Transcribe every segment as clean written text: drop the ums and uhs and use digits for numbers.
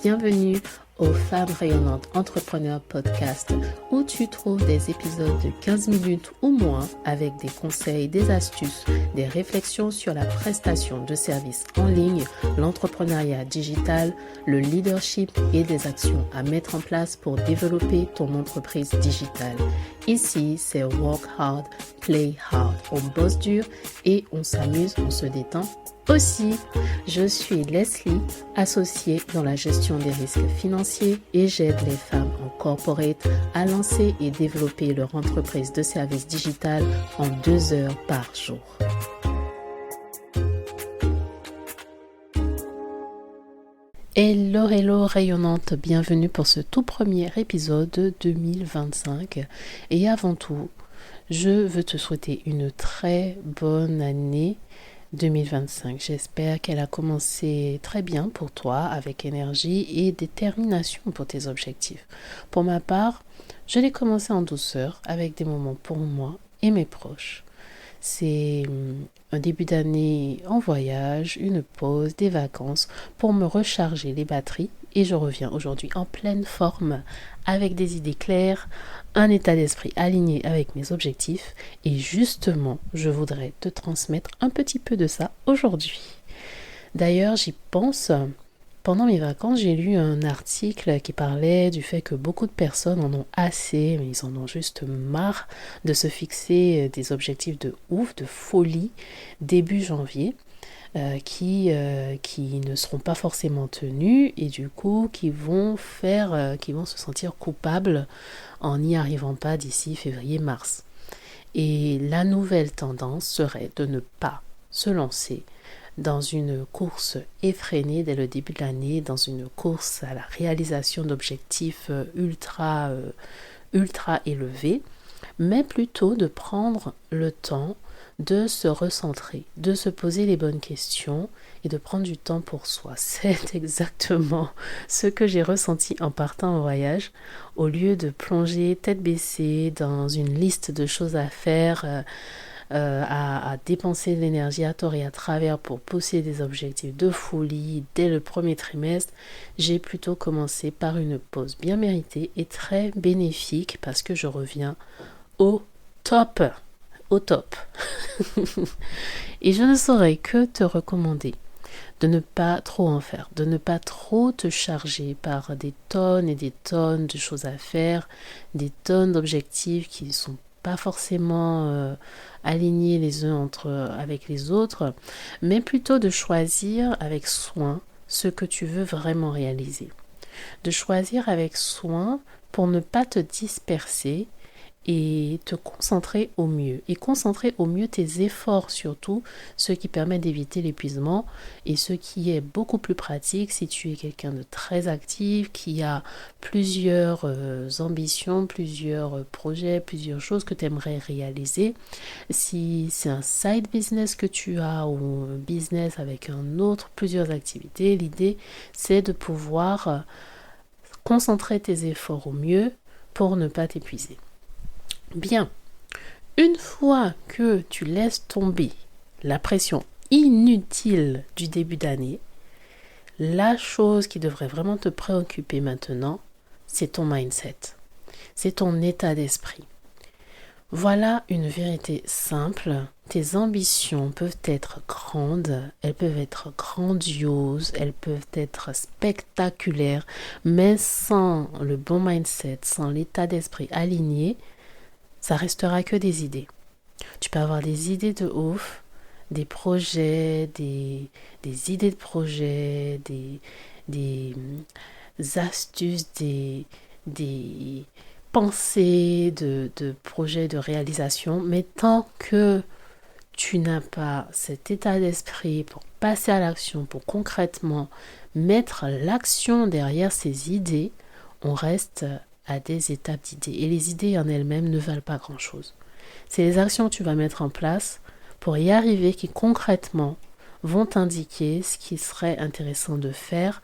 Bienvenue au Femmes Rayonnantes Entrepreneurs Podcast où tu trouves des épisodes de 15 minutes ou moins avec des conseils, des astuces, des réflexions sur la prestation de services en ligne, l'entrepreneuriat digital, le leadership et des actions à mettre en place pour développer ton entreprise digitale. Ici, c'est Work Hard, Play Hard. On bosse dur et on s'amuse, on se détend aussi. Je suis Leslie, associée dans la gestion des risques financiers et j'aide les femmes en corporate à lancer et développer leur entreprise de services digital en 2 heures par jour. Hello rayonnante, bienvenue pour ce tout premier épisode de 2025 et avant tout, je veux te souhaiter une très bonne année 2025. J'espère qu'elle a commencé très bien pour toi avec énergie et détermination pour tes objectifs. Pour ma part, je l'ai commencé en douceur avec des moments pour moi et mes proches. C'est un début d'année en voyage, une pause, des vacances pour me recharger les batteries et je reviens aujourd'hui en pleine forme avec des idées claires, un état d'esprit aligné avec mes objectifs et justement, je voudrais te transmettre un petit peu de ça aujourd'hui. D'ailleurs, j'y pense. Pendant mes vacances, j'ai lu un article qui parlait du fait que beaucoup de personnes en ont assez, mais ils en ont juste marre de se fixer des objectifs de ouf, de folie, début janvier, qui ne seront pas forcément tenus et du coup qui vont se sentir coupables en n'y arrivant pas d'ici février-mars. Et la nouvelle tendance serait de ne pas se lancer dans une course effrénée dès le début de l'année, dans une course à la réalisation d'objectifs ultra élevés, mais plutôt de prendre le temps de se recentrer, de se poser les bonnes questions et de prendre du temps pour soi. C'est exactement ce que j'ai ressenti en partant en voyage. Au lieu de plonger tête baissée dans une liste de choses à faire, à dépenser de l'énergie à tort et à travers pour pousser des objectifs de folie dès le premier trimestre, j'ai plutôt commencé par une pause bien méritée et très bénéfique parce que je reviens au top. Et je ne saurais que te recommander de ne pas trop en faire, de ne pas trop te charger par des tonnes et des tonnes de choses à faire, des tonnes d'objectifs qui ne sont pas forcément alignés les uns avec les autres, mais plutôt de choisir avec soin ce que tu veux vraiment réaliser. De choisir avec soin pour ne pas te disperser et te concentrer au mieux. Et concentrer au mieux tes efforts surtout, ce qui permet d'éviter l'épuisement et ce qui est beaucoup plus pratique si tu es quelqu'un de très actif, qui a plusieurs ambitions, plusieurs projets, plusieurs choses que tu aimerais réaliser. Si c'est un side business que tu as ou un business avec un autre, plusieurs activités, l'idée c'est de pouvoir concentrer tes efforts au mieux pour ne pas t'épuiser. Bien, une fois que tu laisses tomber la pression inutile du début d'année, la chose qui devrait vraiment te préoccuper maintenant, c'est ton mindset, c'est ton état d'esprit. Voilà une vérité simple, tes ambitions peuvent être grandes, elles peuvent être grandioses, elles peuvent être spectaculaires, mais sans le bon mindset, sans l'état d'esprit aligné, ça restera que des idées. Tu peux avoir des idées de ouf, des projets, des idées de projets, des astuces, des pensées de projets de réalisation, mais tant que tu n'as pas cet état d'esprit pour passer à l'action, pour concrètement mettre l'action derrière ces idées, on reste à des étapes d'idées. Et les idées en elles-mêmes ne valent pas grand-chose. C'est les actions que tu vas mettre en place pour y arriver qui concrètement vont t'indiquer ce qui serait intéressant de faire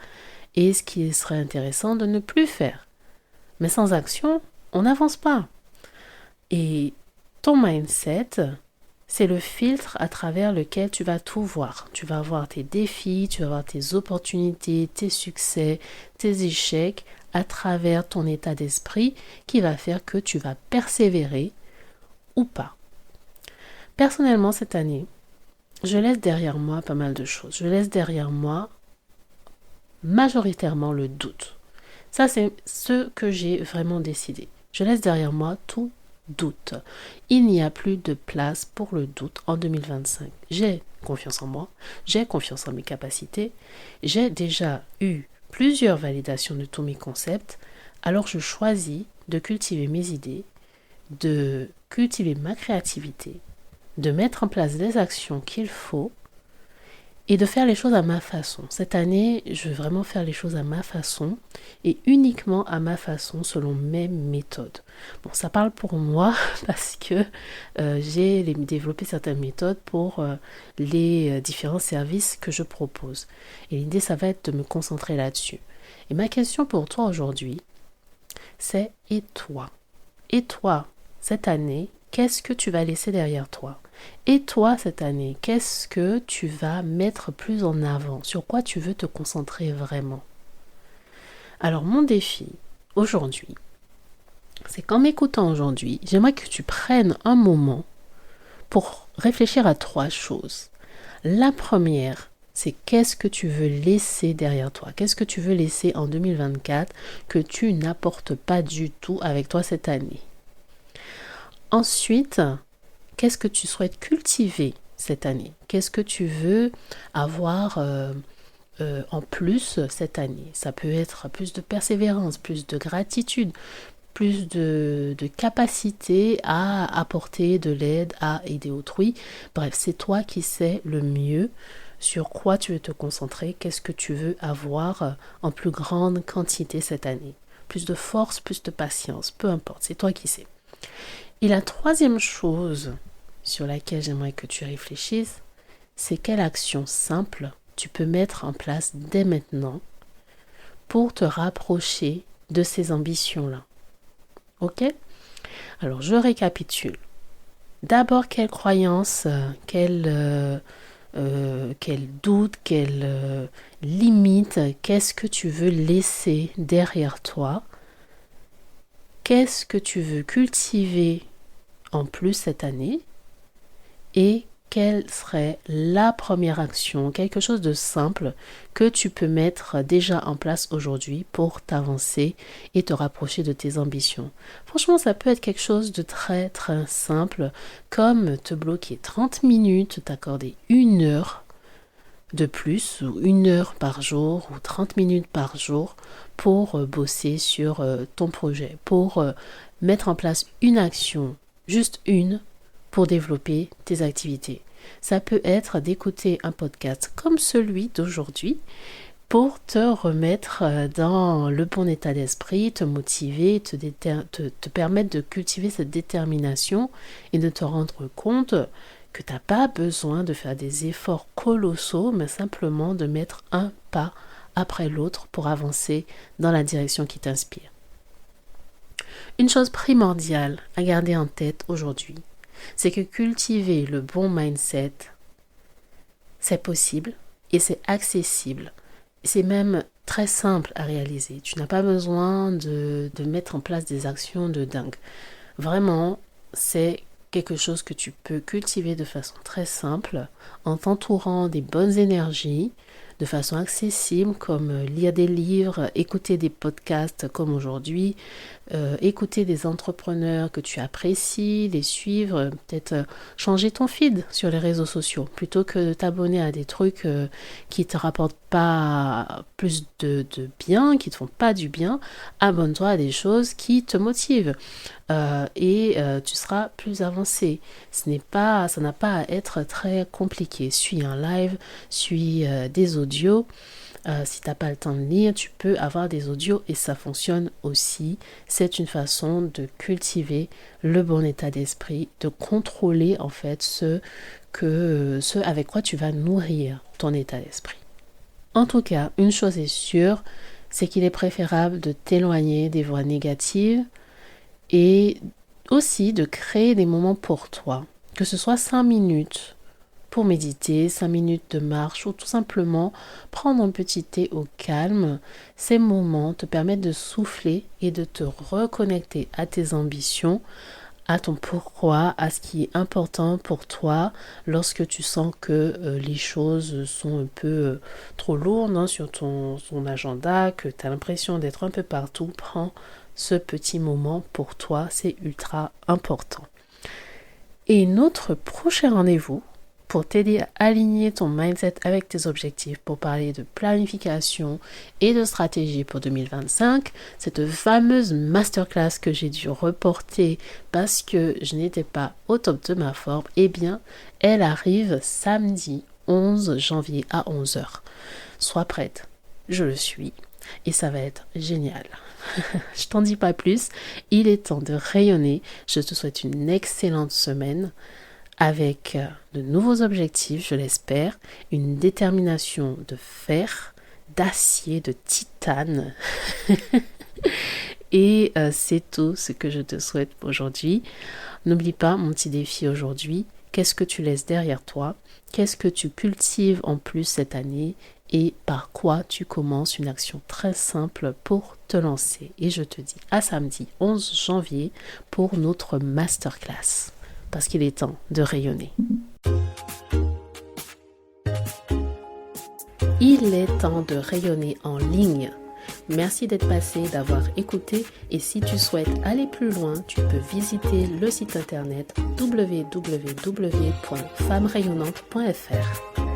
et ce qui serait intéressant de ne plus faire. Mais sans action, on n'avance pas. Et ton mindset, c'est le filtre à travers lequel tu vas tout voir. Tu vas voir tes défis, tu vas voir tes opportunités, tes succès, tes échecs à travers ton état d'esprit qui va faire que tu vas persévérer ou pas. Personnellement, cette année, je laisse derrière moi pas mal de choses. Je laisse derrière moi majoritairement le doute. Ça, c'est ce que j'ai vraiment décidé. Je laisse derrière moi tout doute. Il n'y a plus de place pour le doute en 2025. J'ai confiance en moi, j'ai confiance en mes capacités, j'ai déjà eu plusieurs validations de tous mes concepts, alors je choisis de cultiver mes idées, de cultiver ma créativité, de mettre en place des actions qu'il faut et de faire les choses à ma façon. Cette année, je veux vraiment faire les choses à ma façon et uniquement à ma façon selon mes méthodes. Bon, ça parle pour moi parce que j'ai développé certaines méthodes pour les différents services que je propose. Et l'idée, ça va être de me concentrer là-dessus. Et ma question pour toi aujourd'hui, c'est et toi? Et toi, cette année, qu'est-ce que tu vas laisser derrière toi? Et toi, cette année, qu'est-ce que tu vas mettre plus en avant? Sur quoi tu veux te concentrer vraiment? Alors, mon défi, aujourd'hui, c'est qu'en m'écoutant aujourd'hui, j'aimerais que tu prennes un moment pour réfléchir à 3 choses. La première, c'est qu'est-ce que tu veux laisser derrière toi? Qu'est-ce que tu veux laisser en 2024 que tu n'apportes pas du tout avec toi cette année? Ensuite, qu'est-ce que tu souhaites cultiver cette année? Qu'est-ce que tu veux avoir en plus cette année? Ça peut être plus de persévérance, plus de gratitude, plus de capacité à apporter de l'aide, à aider autrui. Bref, c'est toi qui sais le mieux sur quoi tu veux te concentrer, qu'est-ce que tu veux avoir en plus grande quantité cette année. Plus de force, plus de patience, peu importe, c'est toi qui sais. Et la troisième chose sur laquelle j'aimerais que tu réfléchisses, c'est quelle action simple tu peux mettre en place dès maintenant pour te rapprocher de ces ambitions-là. Ok? Alors, je récapitule. D'abord, quelle croyance, quel doute, quelle limite, qu'est-ce que tu veux laisser derrière toi? Qu'est-ce que tu veux cultiver en plus cette année? Et quelle serait la première action, quelque chose de simple que tu peux mettre déjà en place aujourd'hui pour t'avancer et te rapprocher de tes ambitions. Franchement, ça peut être quelque chose de très très simple, comme te bloquer 30 minutes, t'accorder 1 heure de plus, ou 1 heure par jour, ou 30 minutes par jour pour bosser sur ton projet, pour mettre en place une action, juste une, pour développer tes activités. Ça peut être d'écouter un podcast comme celui d'aujourd'hui pour te remettre dans le bon état d'esprit, te motiver, te permettre de cultiver cette détermination et de te rendre compte que tu n'as pas besoin de faire des efforts colossaux, mais simplement de mettre un pas après l'autre pour avancer dans la direction qui t'inspire. Une chose primordiale à garder en tête aujourd'hui, c'est que cultiver le bon mindset, c'est possible et c'est accessible. C'est même très simple à réaliser. Tu n'as pas besoin de mettre en place des actions de dingue. Vraiment, c'est quelque chose que tu peux cultiver de façon très simple en t'entourant des bonnes énergies, de façon accessible, comme lire des livres, écouter des podcasts comme aujourd'hui, écouter des entrepreneurs que tu apprécies, les suivre, peut-être changer ton feed sur les réseaux sociaux. Plutôt que de t'abonner à des trucs qui ne te rapportent pas plus de bien, qui ne te font pas du bien, abonne-toi à des choses qui te motivent. Et tu seras plus avancé. Ça n'a pas à être très compliqué. Suis un live, suis des audios. Si tu n'as pas le temps de lire, tu peux avoir des audios et ça fonctionne aussi. C'est une façon de cultiver le bon état d'esprit, de contrôler en fait ce avec quoi tu vas nourrir ton état d'esprit. En tout cas, une chose est sûre, c'est qu'il est préférable de t'éloigner des voix négatives et aussi de créer des moments pour toi. Que ce soit 5 minutes pour méditer, 5 minutes de marche ou tout simplement prendre un petit thé au calme, ces moments te permettent de souffler et de te reconnecter à tes ambitions, à ton pourquoi, à ce qui est important pour toi lorsque tu sens que les choses sont un peu trop lourdes sur ton agenda, que tu as l'impression d'être un peu partout. Prends ce petit moment pour toi, c'est ultra important. Et notre prochain rendez-vous pour t'aider à aligner ton mindset avec tes objectifs, pour parler de planification et de stratégie pour 2025. Cette fameuse masterclass que j'ai dû reporter parce que je n'étais pas au top de ma forme, eh bien, elle arrive samedi 11 janvier à 11h. Sois prête, je le suis et ça va être génial. Je t'en dis pas plus, il est temps de rayonner. Je te souhaite une excellente semaine avec de nouveaux objectifs, je l'espère, une détermination de fer, d'acier, de titane. Et c'est tout ce que je te souhaite aujourd'hui. N'oublie pas mon petit défi aujourd'hui. Qu'est-ce que tu laisses derrière toi? Qu'est-ce que tu cultives en plus cette année? Et par quoi tu commences une action très simple pour te lancer? Et je te dis à samedi 11 janvier pour notre masterclass. Parce qu'il est temps de rayonner. Il est temps de rayonner en ligne. Merci d'être passé, d'avoir écouté et si tu souhaites aller plus loin, tu peux visiter le site internet www.femmerayonnantes.fr.